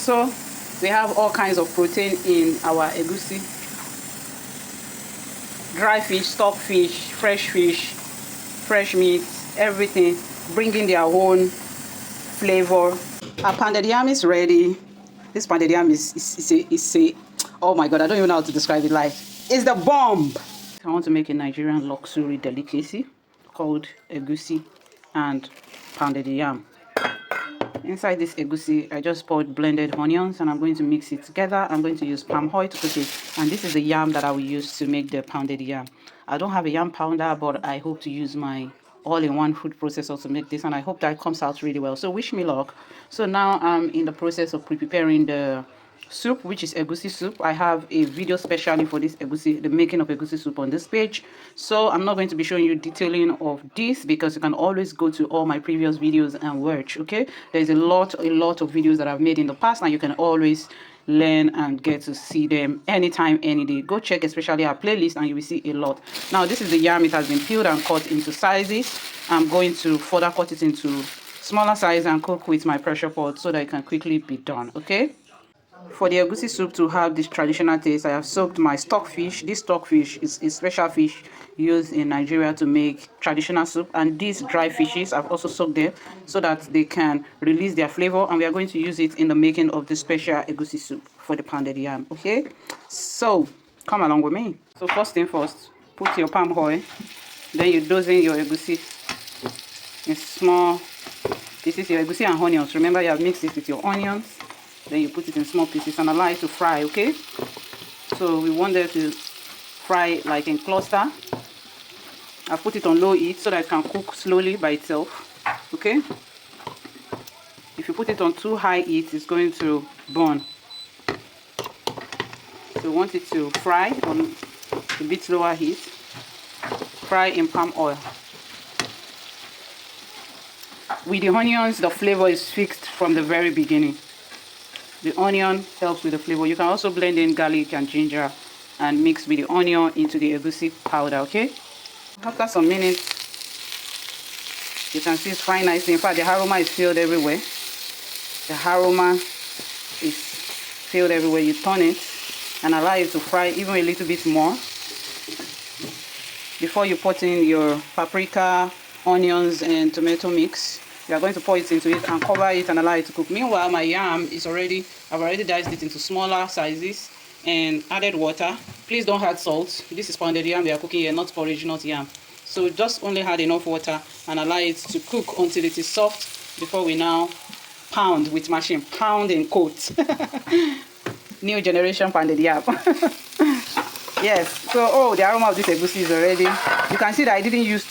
Also, we have all kinds of protein in our egusi. Dry fish, stock fish, fresh meat, everything, bringing their own flavor. Our pounded yam is ready. This pounded yam is a oh my god, I don't even know how to describe it. Like, it's the bomb. I want to make a Nigerian luxury delicacy called egusi and pounded yam. Inside this egusi, I just poured blended onions and I'm going to mix it together. I'm going to use palm oil to cook it. And this is the yam that I will use to make the pounded yam. I don't have a yam pounder, but I hope to use my all-in-one food processor to make this, and I hope that comes out really well. So wish me luck. So now I'm in the process of preparing the soup, which is egusi soup. I have a video specially for this egusi, the making of egusi soup, on this page. So I'm not going to be showing you detailing of this because you can always go to all my previous videos and watch. Okay, there's a lot of videos that I've made in the past, and you can always learn and get to see them anytime, any day. Go check especially our playlist and you will see a lot. Now this is the yam. It has been peeled and cut into sizes. I'm going to further cut it into smaller size and cook with my pressure pot so that it can quickly be done. Okay, for the egusi soup to have this traditional taste, I have soaked my stock fish. This stock fish is a special fish used in Nigeria to make traditional soup, and these dry fishes I've also soaked them so that they can release their flavor, and we are going to use it in the making of the special egusi soup for the pounded yam. Okay, so come along with me. So first thing first, put your palm oil, then you dose in your egusi in small pieces. Your egusi and onions, remember you have mixed it with your onions. Then you put it in small pieces and allow it to fry. Okay, so we want it to fry like in cluster. I put it on low heat so that it can cook slowly by itself. Okay, if you put it on too high heat, it's going to burn. So we want it to fry on a bit lower heat. Fry in palm oil. With the onions, the flavor is fixed from the very beginning. The onion helps with the flavor. You can also blend in garlic and ginger and mix with the onion into the egusi powder. Okay, after some minutes, you can see it's frying nicely. In fact, the aroma is filled everywhere. The aroma is filled everywhere. You turn it and allow it to fry even a little bit more before you put in your paprika, onions and tomato mix. You are going to pour it into it and cover it and allow it to cook. Meanwhile, my yam is I've already diced it into smaller sizes and added water. Please don't add salt. This is pounded yam we are cooking here, not porridge, not yam. So just only add enough water and allow it to cook until it is soft before we now pound with machine. Pound and coat. New generation pounded yam. Yes, so the aroma of this egusi is already. You can see that I didn't use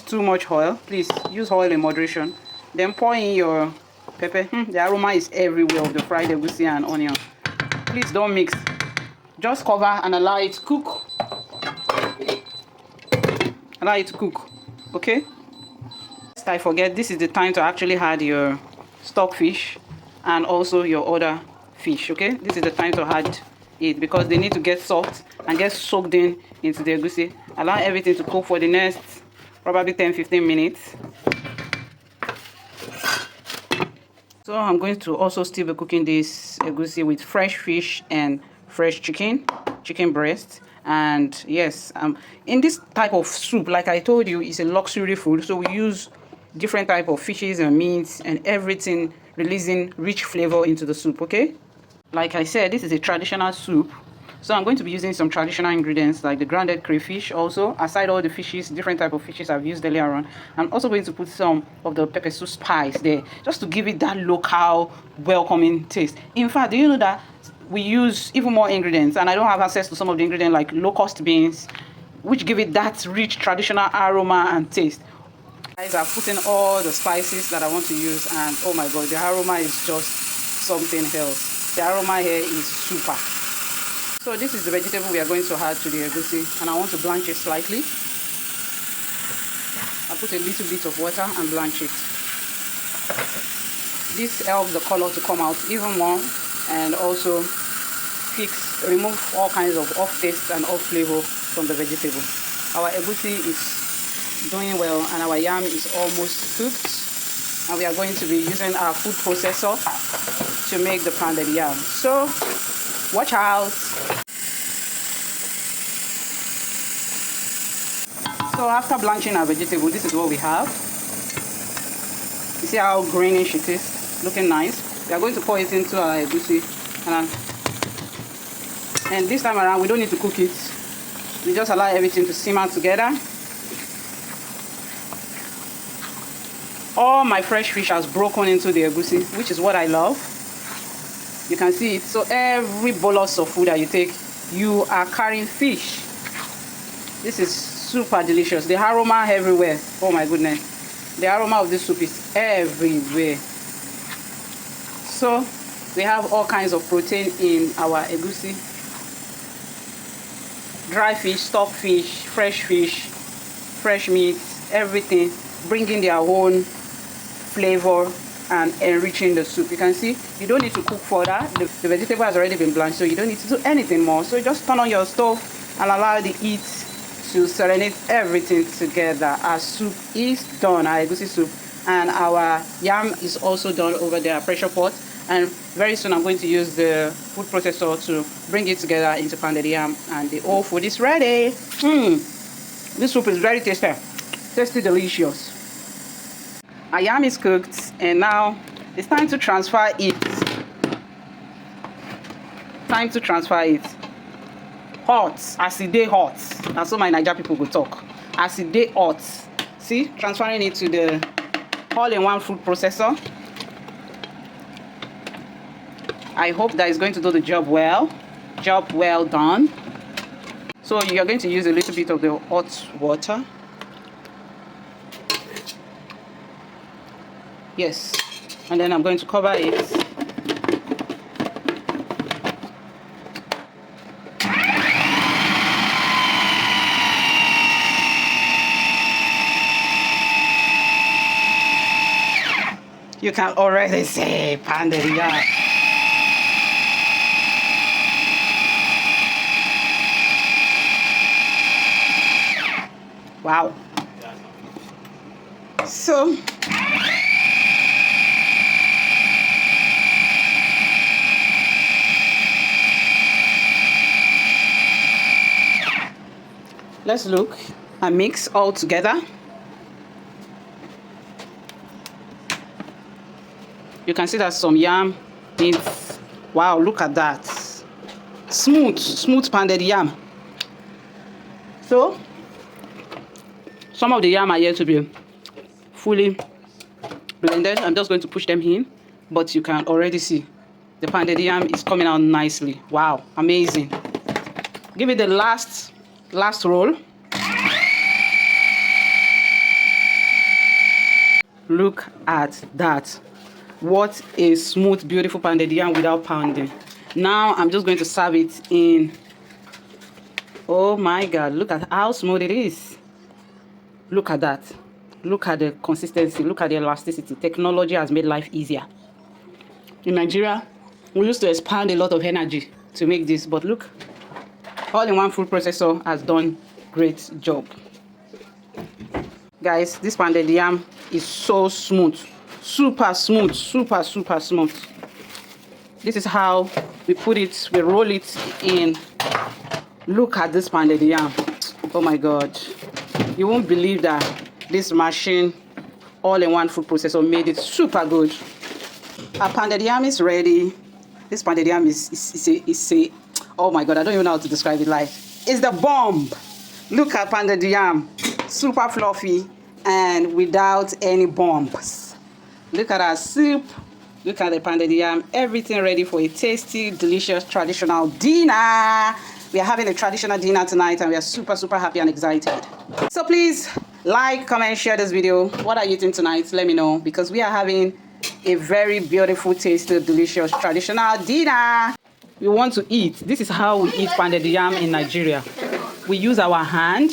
too much oil. Please use oil in moderation. Then pour in your pepper. The aroma is everywhere of the fried egusi and onion. Please don't mix. Just cover and allow it to cook. Allow it to cook. Okay? Lest I forget, this is the time to actually add your stock fish and also your other fish. Okay? This is the time to add it because they need to get soft and get soaked into the egusi. Allow everything to cook for the next probably 10-15 minutes. So I'm going to also still be cooking this egusi with fresh fish and fresh chicken breast. And yes, in this type of soup, like I told you, it's a luxury food, so we use different type of fishes and meats and everything, releasing rich flavor into the soup. Okay, like I said, this is a traditional soup. So I'm going to be using some traditional ingredients like the grounded crayfish also, aside all the fishes, different type of fishes I've used earlier on. I'm also going to put some of the pepper soup spice there, just to give it that local, welcoming taste. In fact, do you know that we use even more ingredients, and I don't have access to some of the ingredients like locust beans, which give it that rich traditional aroma and taste. Guys, I've put in all the spices that I want to use, and oh my god, the aroma is just something else. The aroma here is super. So this is the vegetable we are going to add to the egusi, and I want to blanch it slightly. I put a little bit of water and blanch it. This helps the color to come out even more, and also remove all kinds of off taste and off flavor from the vegetable. Our egusi is doing well, and our yam is almost cooked. and we are going to be using our food processor to make the pounded yam. So watch out. So after blanching our vegetable, this is what we have. You see how greenish it is, looking nice. We are going to pour it into our egusi, and this time around we don't need to cook it. We just allow everything to simmer together. All my fresh fish has broken into the egusi, which is what I love. You can see it. So every bolus of food that you take, you are carrying fish. This is super delicious. The aroma everywhere. Oh my goodness. The aroma of this soup is everywhere. So we have all kinds of protein in our egusi. Dry fish, stock fish, fresh meat, everything, bringing their own flavor and enriching the soup. You can see you don't need to cook further. The vegetable has already been blanched, so you don't need to do anything more. So just turn on your stove and allow the heat to serenade everything together. Our soup is done, our egusi soup, and our yam is also done over there, pressure pot. And very soon I'm going to use the food processor to bring it together into pounded yam, and the whole food is ready. This soup is very tasty, delicious. Our yam is cooked, and now it's time to transfer it. Hot, as it dey hot. That's what my Nigerian people will talk. As it dey hot. See, transferring it to the all-in-one food processor. I hope that is going to do the job well. Job well done. So you're going to use a little bit of the hot water. Yes. And then I'm going to cover it. You can already see pounded yam. Wow. So let's look and mix all together. You can see that some yam is, wow, look at that. Smooth pounded yam. So some of the yam are yet to be fully blended. I'm just going to push them in, but you can already see the pounded yam is coming out nicely. Wow, amazing. Give it the last roll. Look at that. What a smooth, beautiful pounded yam without pounding. Now I'm just going to serve it in. Oh my God, look at how smooth it is. Look at that. Look at the consistency. Look at the elasticity. Technology has made life easier. In Nigeria, we used to expand a lot of energy to make this, but look, all-in-one food processor has done great job. Guys, this pounded yam is so smooth. Super smooth. This is how we put it. We roll it in. Look at this pounded yam. Oh my God. You won't believe that this machine, all-in-one food processor, made it super good. Our pounded yam is ready. This pounded yam is a oh my God, I don't even know how to describe it. Like, it's the bomb. Look at pounded yam, super fluffy and without any bumps. Look at our soup. Look at the pounded yam. Everything ready for a tasty, delicious, traditional dinner. We are having a traditional dinner tonight, and we are super happy and excited. So please like, comment, share this video. What are you eating tonight? Let me know, because we are having a very beautiful, tasty, delicious, traditional dinner. We want to eat. This is how we eat pounded yam in Nigeria. We use our hand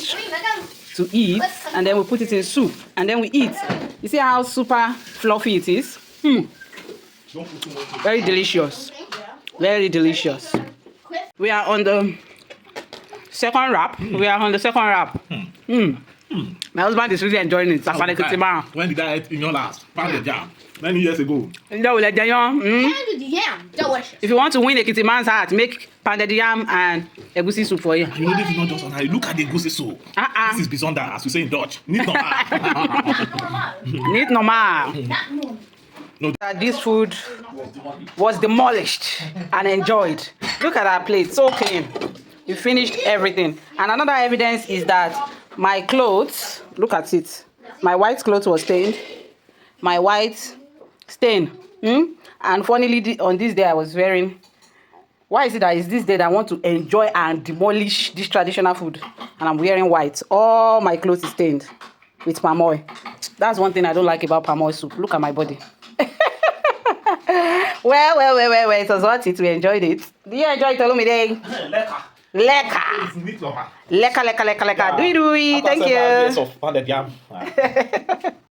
to eat, and then we put it in soup, and then we eat. You see how super fluffy it is? Very delicious. Very delicious. We are on the second wrap. My husband is really enjoying it. That's why when did I eat in your last? Pounded yam. Many years ago. Pounded yam. Delicious. If you want to win a kitty man's heart, make pounded yam and egusi soup for you. You know, this is not just on. Look at the egusi soup. This is bizonda, as we say in Dutch. Niet normal. Niet normal. No. This food was demolished and enjoyed. Look at our plate, so clean. We finished everything. And another evidence is that my clothes, look at it. My white clothes was stained. My white stain. And funnily, on this day I was wearing. Why is it that it's this day that I want to enjoy and demolish this traditional food? And I'm wearing white. All my clothes is stained with palm oil. That's one thing I don't like about palm oil soup. Look at my body. Well. It was worth it. We enjoyed it. Do you enjoy it, Olumide? Leka. Leka. Do it. Thank you. Of pounded yam.